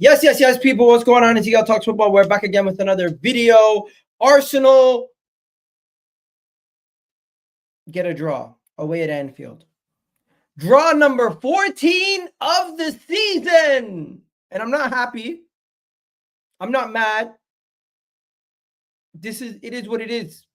Yes, people. What's going on? It's Eagle Talks Football. We're back again with another video. Arsenal get a draw away at Anfield. Draw number 14 of the season. And I'm not happy. I'm not mad. It is what it is.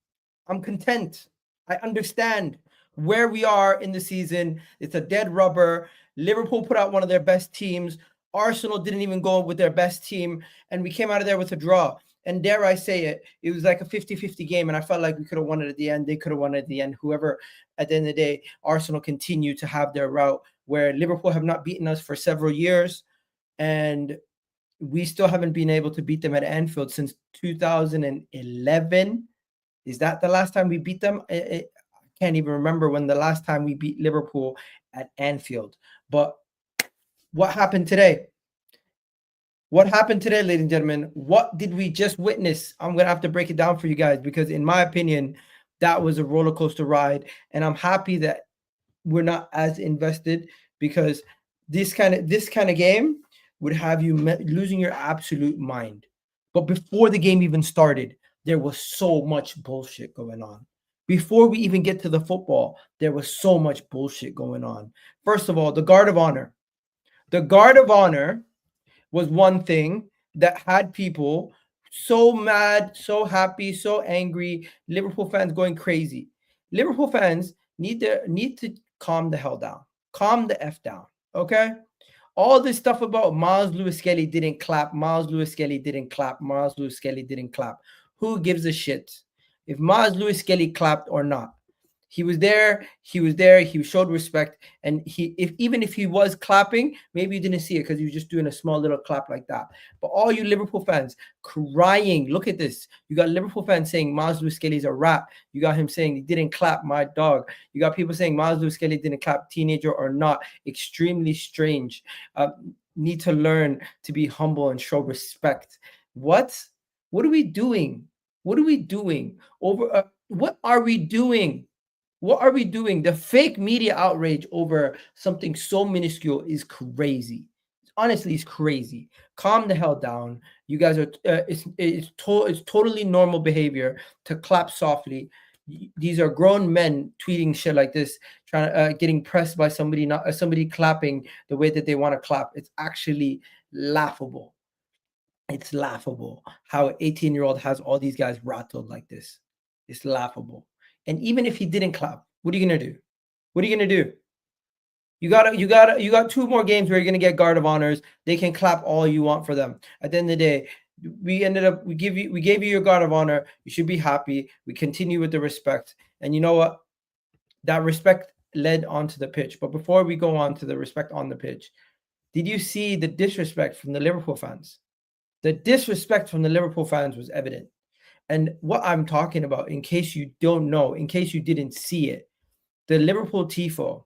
I'm content. I understand where we are in the season. It's a dead rubber. Liverpool put out one of their best teams. Arsenal didn't even go with their best team, and we came out of there with a draw. And dare I say it, it was like a 50-50 game, and I felt like we could have won it at the end. They could have won it at the end. Whoever, at the end of the day, Arsenal continue to have their route where Liverpool have not beaten us for several years, and we still haven't been able to beat them at Anfield since 2011. Is that the last time we beat them? I can't even remember when the last time we beat Liverpool at Anfield. But what happened today? What happened today, ladies and gentlemen? What did we just witness? I'm going to have to break it down for you guys because, in my opinion, that was a roller coaster ride. And I'm happy that we're not as invested because this kind of game would have you losing your absolute mind. But before the game even started, there was so much bullshit going on. Before we even get to the football, there was so much bullshit going on. First of all, the Guard of Honor. The Guard of Honor was one thing that had people so mad, so happy, so angry. Liverpool fans going crazy. Liverpool fans need to calm the hell down. Calm the F down, okay? All this stuff about Miles Lewis-Skelly didn't clap. Miles Lewis-Skelly didn't clap. Miles Lewis-Skelly didn't clap. Who gives a shit if Miles Lewis-Skelly clapped or not? He was there. He showed respect. And even if he was clapping, maybe you didn't see it because he was just doing a small little clap like that. But all you Liverpool fans crying, look at this. You got Liverpool fans saying Miles Lewis-Skelly's a rat. You got him saying he didn't clap, my dog. You got people saying Miles Lewis-Skelly didn't clap, teenager or not. Extremely strange. Need to learn to be humble and show respect. What are we doing? What are we doing? What are we doing? What are we doing? The fake media outrage over something so minuscule is crazy. Honestly, it's crazy. Calm the hell down. You guys are. It's totally normal behavior to clap softly. These are grown men tweeting shit like this, getting pressed by somebody clapping the way that they want to clap. It's actually laughable. It's laughable how an 18-year-old has all these guys rattled like this. It's laughable. And even if he didn't clap, what are you gonna do? What are you gonna do? You got 2 more games where you're gonna get Guard of Honors. They can clap all you want for them. At the end of the day, we gave you your Guard of Honor. You should be happy. We continue with the respect. And you know what? That respect led onto the pitch. But before we go on to the respect on the pitch, did you see the disrespect from the Liverpool fans? The disrespect from the Liverpool fans was evident. And what I'm talking about, in case you don't know, in case you didn't see it, the Liverpool Tifo,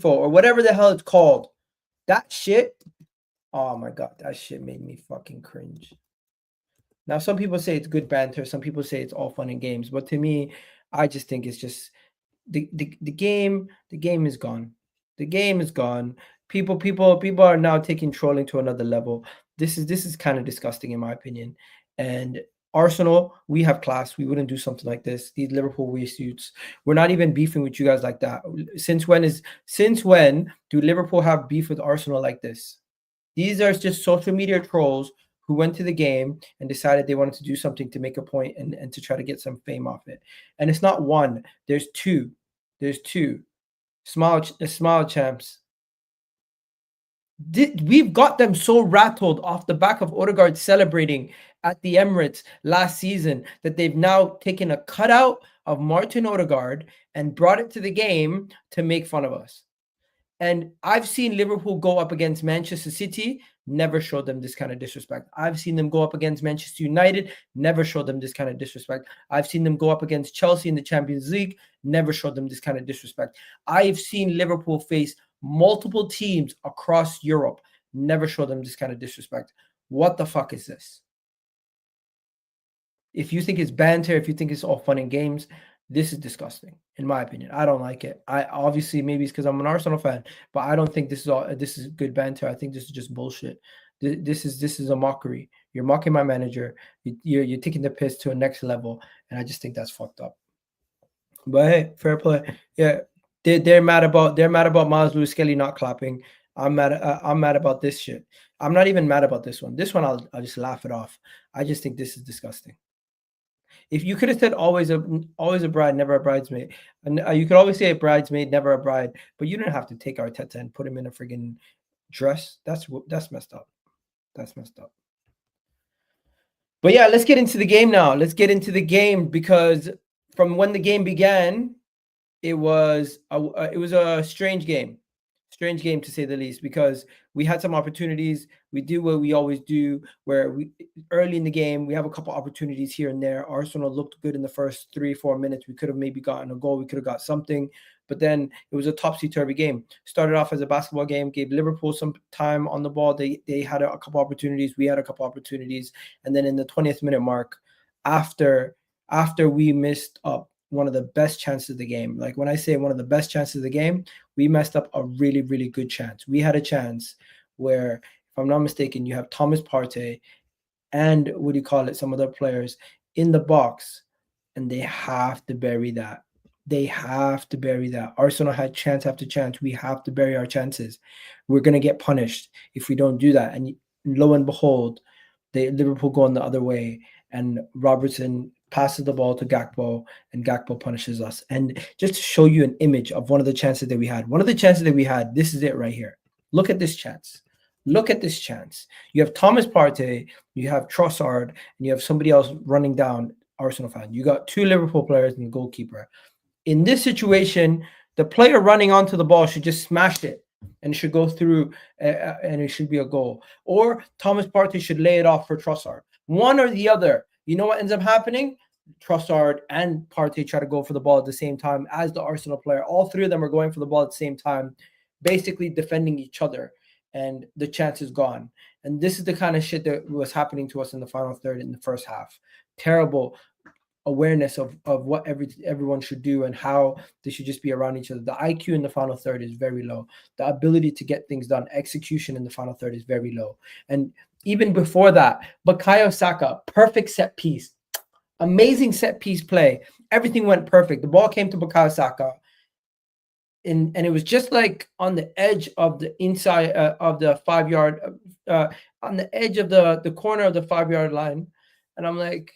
or whatever the hell it's called, that shit, oh my God, that shit made me fucking cringe. Now, some people say it's good banter. Some people say it's all fun and games. But to me, I just think it's just the game is gone. The game is gone. People are now taking trolling to another level. This is kind of disgusting in my opinion. And Arsenal, we have class. We wouldn't do something like this. These Liverpool suits. We're not even beefing with you guys like that. Since when do Liverpool have beef with Arsenal like this? These are just social media trolls who went to the game and decided they wanted to do something to make a point and to try to get some fame off it. And it's not one. There's two. Smile champs. We've got them so rattled off the back of Odegaard celebrating at the Emirates last season that they've now taken a cutout of Martin Odegaard and brought it to the game to make fun of us. And I've seen Liverpool go up against Manchester City, never showed them this kind of disrespect. I've seen them go up against Manchester United, never showed them this kind of disrespect. I've seen them go up against Chelsea in the Champions League, never showed them this kind of disrespect. I've seen Liverpool face multiple teams across Europe, never show them this kind of disrespect. What the fuck is this? If you think it's banter, if you think it's all fun and games, This is disgusting, in my opinion. I don't like it. I obviously maybe it's because I'm an Arsenal fan, but I don't think this is good banter. I think this is just bullshit. This is a mockery. You're mocking my manager. You're taking the piss to a next level, and I just think that's fucked up. But hey, fair play. Yeah, they're mad about Miles Lewis Skelly not clapping. I'm mad about this shit. I'm not even mad about this one. This one I'll just laugh it off. I just think this is disgusting. If you could have said always a bride, never a bridesmaid, and you could always say a bridesmaid, never a bride, but you didn't have to take Arteta and put him in a friggin' dress. That's messed up. That's messed up. But yeah, let's get into the game now. Let's get into the game because from when the game began, it was a strange game to say the least, because we had some opportunities. We do what we always do, where we early in the game we have a couple opportunities here and there. Arsenal looked good in the first 3-4 minutes. We could have maybe gotten a goal. We could have got something, but then it was a topsy-turvy game. Started off as a basketball game, gave Liverpool some time on the ball. They had a couple opportunities. We had a couple opportunities, and then in the 20th minute mark, after we missed up one of the best chances of the game. Like when I say one of the best chances of the game, we messed up a really, really good chance. We had a chance where, if I'm not mistaken, you have Thomas Partey and some other players in the box, and they have to bury that. They have to bury that. Arsenal had chance after chance. We have to bury our chances. We're gonna get punished if we don't do that. And lo and behold, Liverpool going the other way, and Robertson passes the ball to Gakpo, and Gakpo punishes us. And just to show you an image of one of the chances that we had, this is it right here. Look at this chance. Look at this chance. You have Thomas Partey, you have Trossard, and you have somebody else running down, Arsenal fan. You got two Liverpool players and the goalkeeper. In this situation, the player running onto the ball should just smash it and should go through, and it should be a goal. Or Thomas Partey should lay it off for Trossard. One or the other. You know what ends up happening? Trossard and Partey try to go for the ball at the same time as the Arsenal player. All three of them are going for the ball at the same time, basically defending each other, and the chance is gone. And this is the kind of shit that was happening to us in the final third in the first half. Terrible awareness of what everyone should do and how they should just be around each other. The IQ in the final third is very low. The ability to get things done, execution in the final third is very low. And even before that, Bukayo Saka, perfect set piece, amazing set piece play. Everything went perfect. The ball came to Bukayo Saka, and it was just like on the edge of the inside of the 5 yard, on the edge of the corner of the 5 yard line, and I'm like,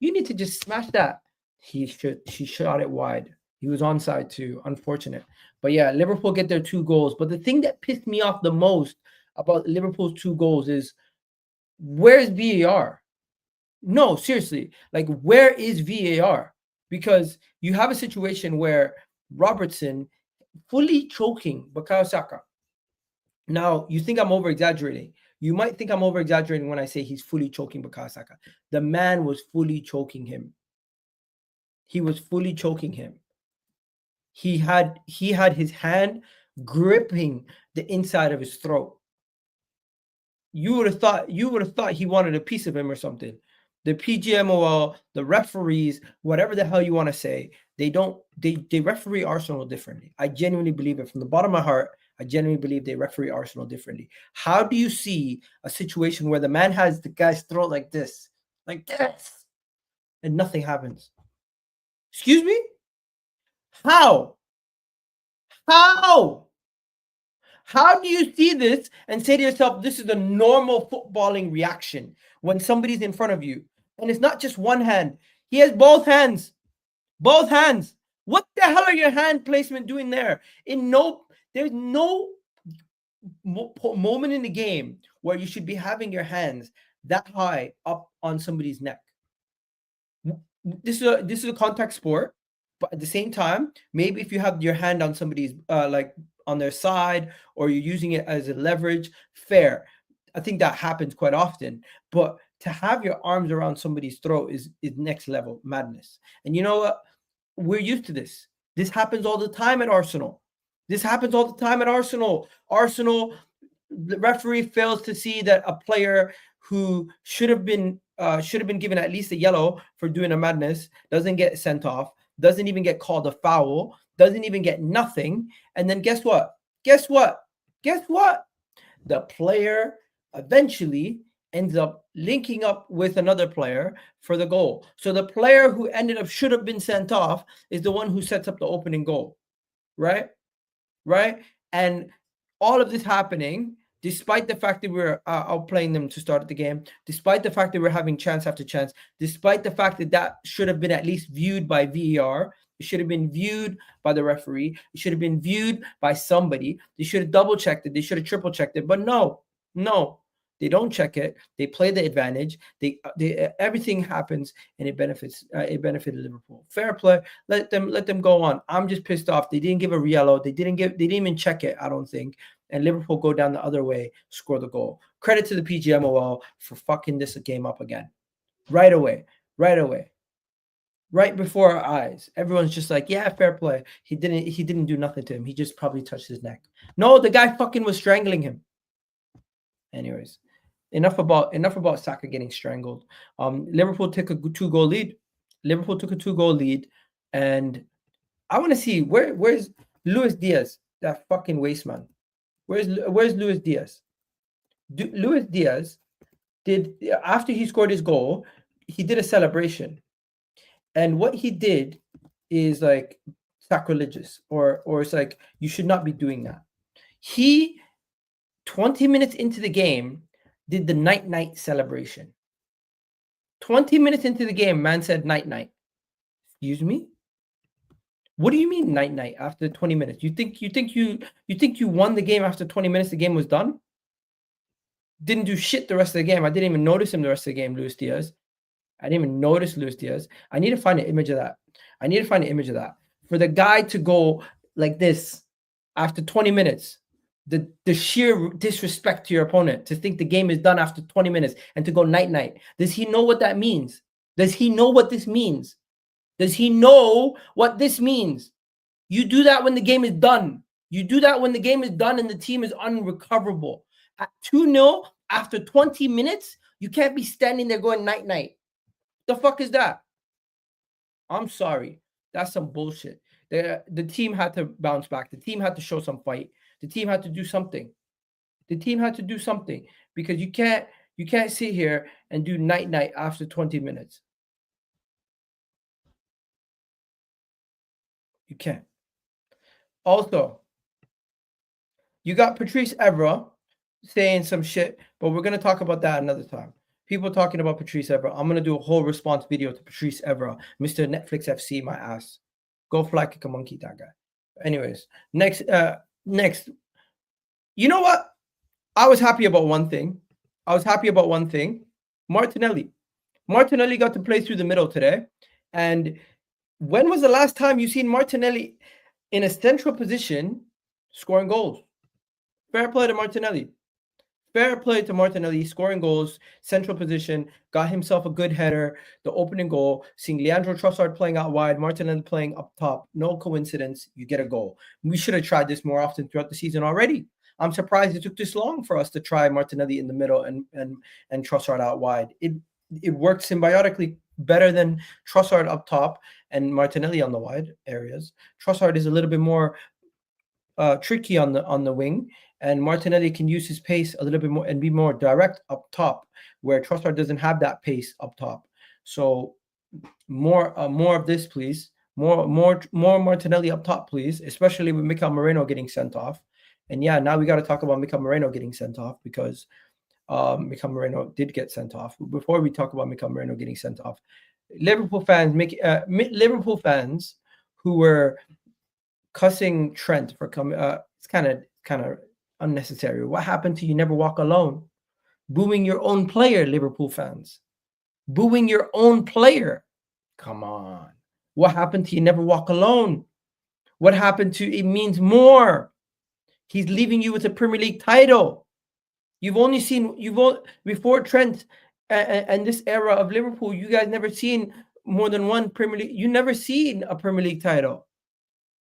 you need to just smash that. She shot it wide. He was onside too. Unfortunate. But yeah, Liverpool get their 2 goals. But the thing that pissed me off the most about Liverpool's 2 goals is, where's VAR? No, seriously. Like, where is VAR? Because you have a situation where Robertson fully choking Bukayo Saka. Now, you think I'm over-exaggerating. You might think I'm over-exaggerating when I say he's fully choking Bukayo Saka. The man was fully choking him. He was fully choking him. He had his hand gripping the inside of his throat. You would have thought he wanted a piece of him or something. The PGMOL, the referees, whatever the hell you want to say, they referee Arsenal differently. I genuinely believe it from the bottom of my heart. I genuinely believe they referee Arsenal differently. How do you see a situation where the man has the guy's throat like this, and nothing happens? Excuse me? How? How? How do you see this and say to yourself, this is a normal footballing reaction when somebody's in front of you? And it's not just one hand. He has both hands. Both hands. What the hell are your hand placement doing there? There's no moment in the game where you should be having your hands that high up on somebody's neck. This is a contact sport, but at the same time, maybe if you have your hand on somebody's like on their side, or you're using it as a leverage, fair. I think that happens quite often. But to have your arms around somebody's throat is next level madness. And you know what? We're used to this. This happens all the time at Arsenal. Arsenal, the referee fails to see that a player who should have been given at least a yellow for doing a madness doesn't get sent off. doesn't even get called a foul, doesn't even get nothing. And then guess what? Guess what? Guess what? The player eventually ends up linking up with another player for the goal. So the player who should have been sent off is the one who sets up the opening goal, right? Right? And all of this happening despite the fact that we're outplaying them to start the game, despite the fact that we're having chance after chance, despite the fact that that should have been at least viewed by VAR, it should have been viewed by the referee, it should have been viewed by somebody. They should have double checked it, they should have triple checked it, but no, they don't check it. They play the advantage. They everything happens, and it benefited Liverpool. Fair play. Let them go on. I'm just pissed off. They didn't give a yellow. They didn't even check it, I don't think. And Liverpool go down the other way, score the goal. Credit to the PGMOL for fucking this game up again. Right away. Right before our eyes. Everyone's just like, yeah, fair play. He didn't do nothing to him. He just probably touched his neck. No, the guy fucking was strangling him. Anyways, enough about Saka getting strangled. Liverpool took a 2-goal lead. And I want to see where's Luis Diaz, that fucking waste man. Where's Luis Diaz? Luis Diaz did, after he scored his goal, he did a celebration, and what he did is like sacrilegious, or it's like you should not be doing that. He 20 minutes into the game did the night celebration. 20 minutes into the game, man said night. Excuse me? What do you mean night after 20 minutes? You think you won the game after 20 minutes, the game was done? Didn't do shit the rest of the game. I didn't even notice him the rest of the game, Luis Diaz. I didn't even notice Luis Diaz. I need to find an image of that. For the guy to go like this after 20 minutes, the sheer disrespect to your opponent, to think the game is done after 20 minutes and to go night. Does he know what that means? Does he know what this means? You do that when the game is done. You do that when the game is done and the team is unrecoverable. At 2-0 after 20 minutes, you can't be standing there going night. The fuck is that? I'm sorry. That's some bullshit. The team had to bounce back. The team had to show some fight. The team had to do something. Because you can't sit here and do night after 20 minutes. You can't. Also, you got Patrice Evra saying some shit, but we're going to talk about that another time. People talking about Patrice Evra. I'm going to do a whole response video to Patrice Evra, Mr. Netflix FC, my ass. Go fly kick a monkey, that guy. Anyways, next. You know what? I was happy about one thing. Martinelli. Martinelli got to play through the middle today. And when was the last time you seen Martinelli in a central position scoring goals? Fair play to Martinelli. Scoring goals, central position, got himself a good header, the opening goal, seeing Leandro Trossard playing out wide, Martinelli playing up top. No coincidence, you get a goal. We should have tried this more often throughout the season already. I'm surprised it took this long for us to try Martinelli in the middle and Trossard out wide. It worked symbiotically better than Trossard up top and Martinelli on the wide areas. Trossard is a little bit more tricky on the wing, and Martinelli can use his pace a little bit more and be more direct up top, where Trossard doesn't have that pace up top. So more of this, please. More Martinelli up top, please, especially with Mikel Merino getting sent off. And yeah, now we got to talk about Mikel Merino getting sent off, because Mikel Merino did get sent off. Before we talk about Mikel Merino getting sent off, Liverpool fans who were cussing Trent for coming, it's kind of unnecessary. What happened to you never walk alone? Booing your own player, Liverpool fans. Booing your own player. Come on. What happened to you never walk alone? What happened to it means more? He's leaving you with a Premier League title. Before Trent and this era of Liverpool, you guys never seen more than one Premier League. You never seen a Premier League title.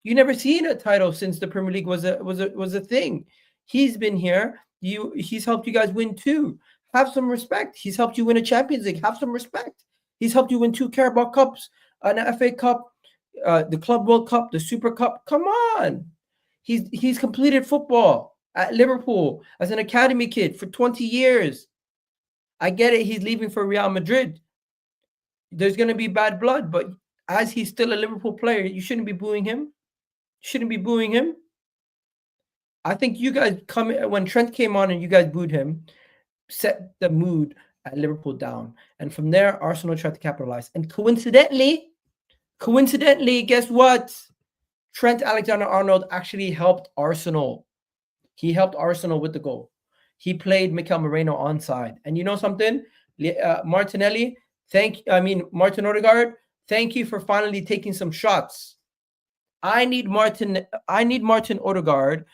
You never seen a title since the Premier League was a thing. He's been here. He's helped you guys win 2. Have some respect. He's helped you win a Champions League. Have some respect. He's helped you win 2 Carabao Cups, an FA Cup, the Club World Cup, the Super Cup. Come on, he's completed football at Liverpool as an academy kid for 20 years. I get it. He's leaving for Real Madrid. There's gonna be bad blood, but as he's still a Liverpool player, you shouldn't be booing him. You shouldn't be booing him. I think you guys come when Trent came on and you guys booed him, set the mood at Liverpool down, and from there Arsenal tried to capitalize. And coincidentally, guess what? Trent Alexander-Arnold actually helped Arsenal. He helped Arsenal with the goal. He played Mikel Moreno onside, and you know something, Martinelli. Martin Odegaard. Thank you for finally taking some shots. I need Martin Odegaard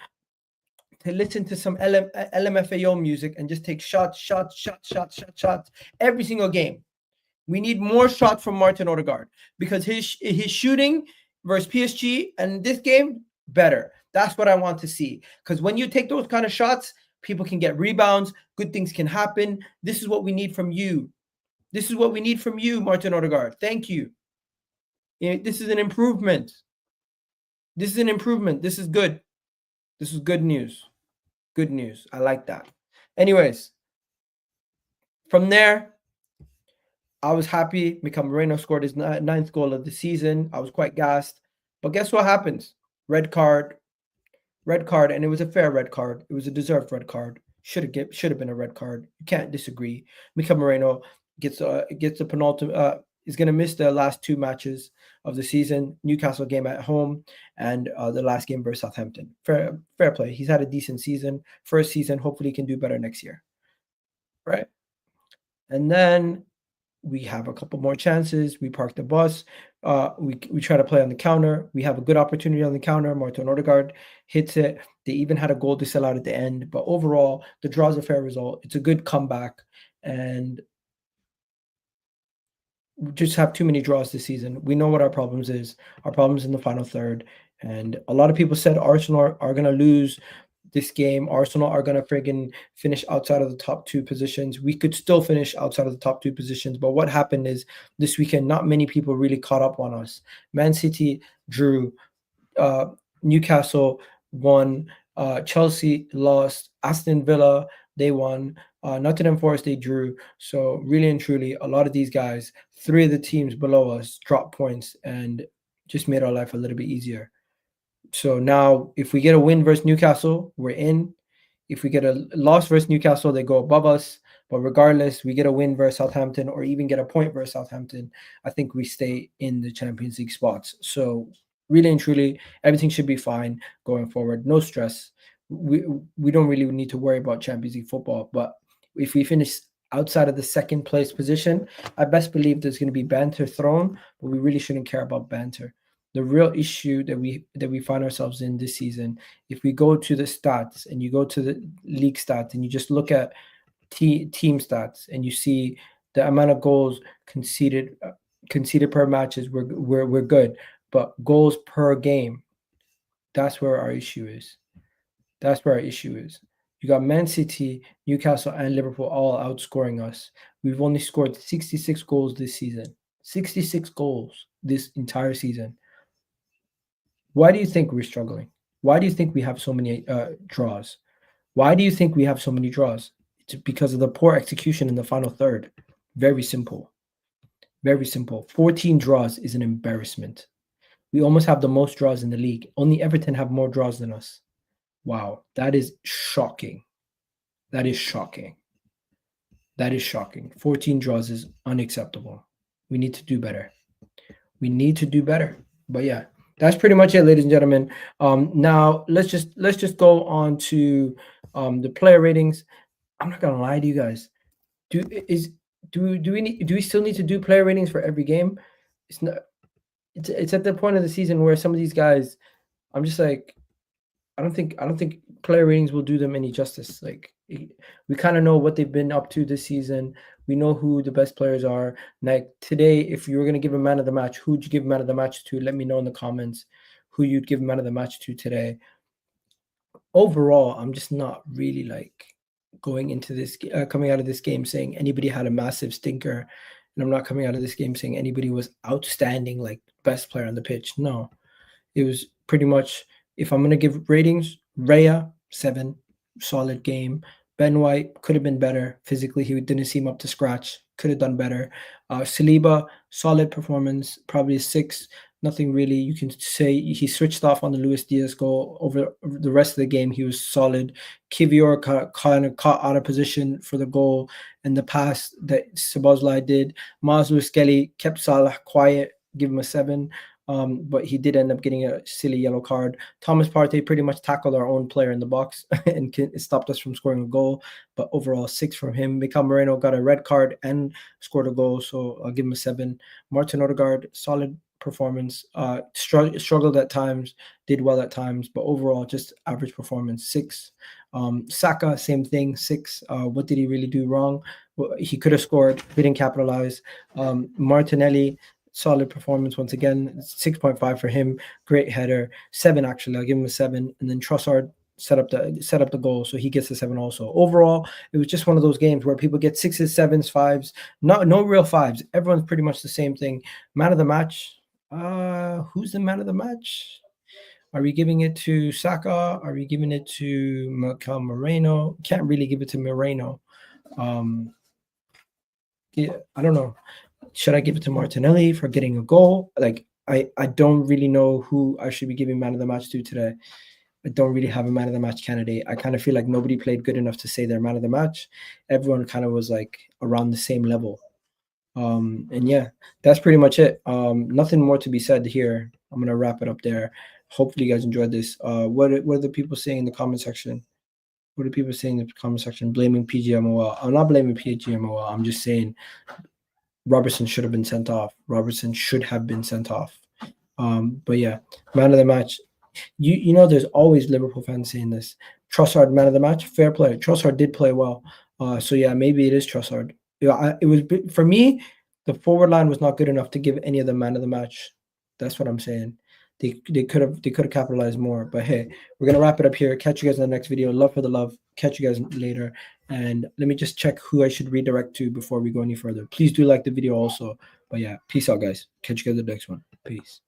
to listen to some LMFAO music and just take shots every single game. We need more shots from Martin Odegaard because his shooting versus PSG and this game better. That's what I want to see. Because when you take those kind of shots, people can get rebounds. Good things can happen. This is what we need from you. This is what we need from you, Martin Odegaard. Thank you. This is an improvement. This is an improvement. This is good. This is good news. Good news. I like that. Anyways, from there, I was happy. Mikel Moreno scored his ninth goal of the season. I was quite gassed. But guess what happens? Red card, and it was a fair red card. It was a deserved red card. Should have been a red card. You can't disagree. Mikel Moreno gets the penultimate. Is going to miss the last two matches of the season. Newcastle game at home and the last game versus Southampton. Fair play. He's had a decent season. First season. Hopefully he can do better next year. Right? And then we have a couple more chances. We park the bus. We try to play on the counter. We have a good opportunity on the counter. Martin Odegaard hits it. They even had a goal to sell out at the end. But overall, the draw is a fair result. It's a good comeback. And we just have too many draws this season. We know what our problems is. Our problems in the final third. And a lot of people said Arsenal are going to lose this game. Arsenal are going to friggin' finish outside of the top two positions. We could still finish outside of the top two positions. But what happened is this weekend, not many people really caught up on us. Man City drew. Newcastle won. Chelsea lost. Aston Villa, they won. Nottingham Forest, they drew. So really and truly, a lot of these guys, 3 of the teams below us dropped points and just made our life a little bit easier. So now if we get a win versus Newcastle, we're in. If we get a loss versus Newcastle, they go above us. But regardless, we get a win versus Southampton or even get a point versus Southampton, I think we stay in the Champions League spots. So really and truly, everything should be fine going forward. No stress. We don't really need to worry about Champions League football. But if we finish outside of the second place position, I best believe there's going to be banter thrown, but we really shouldn't care about banter. The real issue that we find ourselves in this season, if we go to the stats and you go to the league stats and you just look at team stats and you see the amount of goals conceded per matches, we're good. But goals per game, that's where our issue is. That's where our issue is. You got Man City, Newcastle, and Liverpool all outscoring us. We've only scored 66 goals this season. 66 goals this entire season. Why do you think we're struggling? Why do you think we have so many draws? Why do you think we have so many draws? It's because of the poor execution in the final third. Very simple. Very simple. 14 draws is an embarrassment. We almost have the most draws in the league. Only Everton have more draws than us. Wow, that is shocking. That is shocking. That is shocking. 14 draws is unacceptable. We need to do better. We need to do better. But yeah, that's pretty much it, ladies and gentlemen. Now let's just go on to the player ratings. I'm not gonna lie to you guys. Do we still need to do player ratings for every game? It's not. It's at the point of the season where some of these guys, I'm just like, I don't think player ratings will do them any justice. Like we kind of know what they've been up to this season. We know who the best players are. Like today, if you were going to give a man of the match, who'd you give man of the match to? Let me know in the comments who you'd give man of the match to today. Overall, I'm just not really like going into this, coming out of this game saying anybody had a massive stinker. And I'm not coming out of this game saying anybody was outstanding, like best player on the pitch. No, it was pretty much, if I'm going to give ratings, Raya, 7, solid game. Ben White could have been better physically. He didn't seem up to scratch. Could have done better. Saliba, solid performance, probably a 6. Nothing really you can say. He switched off on the Luis Diaz goal. Over the rest of the game, he was solid. Kivior kind of caught out of position for the goal, and the pass that Szoboszlai did. Mazlou Skelly kept Salah quiet, give him a 7. But he did end up getting a silly yellow card. Thomas Partey pretty much tackled our own player in the box and it stopped us from scoring a goal. But overall, 6 from him. Mikel Moreno got a red card and scored a goal, so I'll give him a 7. Martin Odegaard, solid performance. Struggled at times, did well at times, but overall, just average performance, 6. Saka, same thing, 6. What did he really do wrong? Well, he could have scored, he didn't capitalize. Martinelli, solid performance once again, 6.5 for him. Great header, 7 actually. I'll give him a 7. And then Trossard set up the goal, so he gets a 7 also. Overall, it was just one of those games where people get 6s, 7s, 5s. No real 5s. Everyone's pretty much the same thing. Man of the match. Who's the man of the match? Are we giving it to Saka? Are we giving it to Mikel Moreno? Can't really give it to Moreno. Yeah, I don't know. Should I give it to Martinelli for getting a goal? Like, I don't really know who I should be giving man of the match to today. I don't really have a man of the match candidate. I kind of feel like nobody played good enough to say they're man of the match. Everyone kind of was like around the same level. And yeah, that's pretty much it. Nothing more to be said here. I'm gonna wrap it up there. Hopefully you guys enjoyed this. What are the people saying in the comment section? What are people saying in the comment section? Blaming PGMOL. I'm not blaming PGMOL. I'm just saying Robertson should have been sent off. Robertson should have been sent off. But yeah, man of the match. You know, there's always Liverpool fans saying this. Trossard, man of the match. Fair play. Trossard did play well. So yeah, maybe it is Trossard. Yeah, it was for me. The forward line was not good enough to give any of them man of the match. That's what I'm saying. They could have capitalized more. But hey, we're gonna wrap it up here. Catch you guys in the next video. Love for the love. Catch you guys later. And let me just check who I should redirect to before we go any further. Please do like the video also. But yeah, peace out, guys. Catch you guys in the next one. Peace.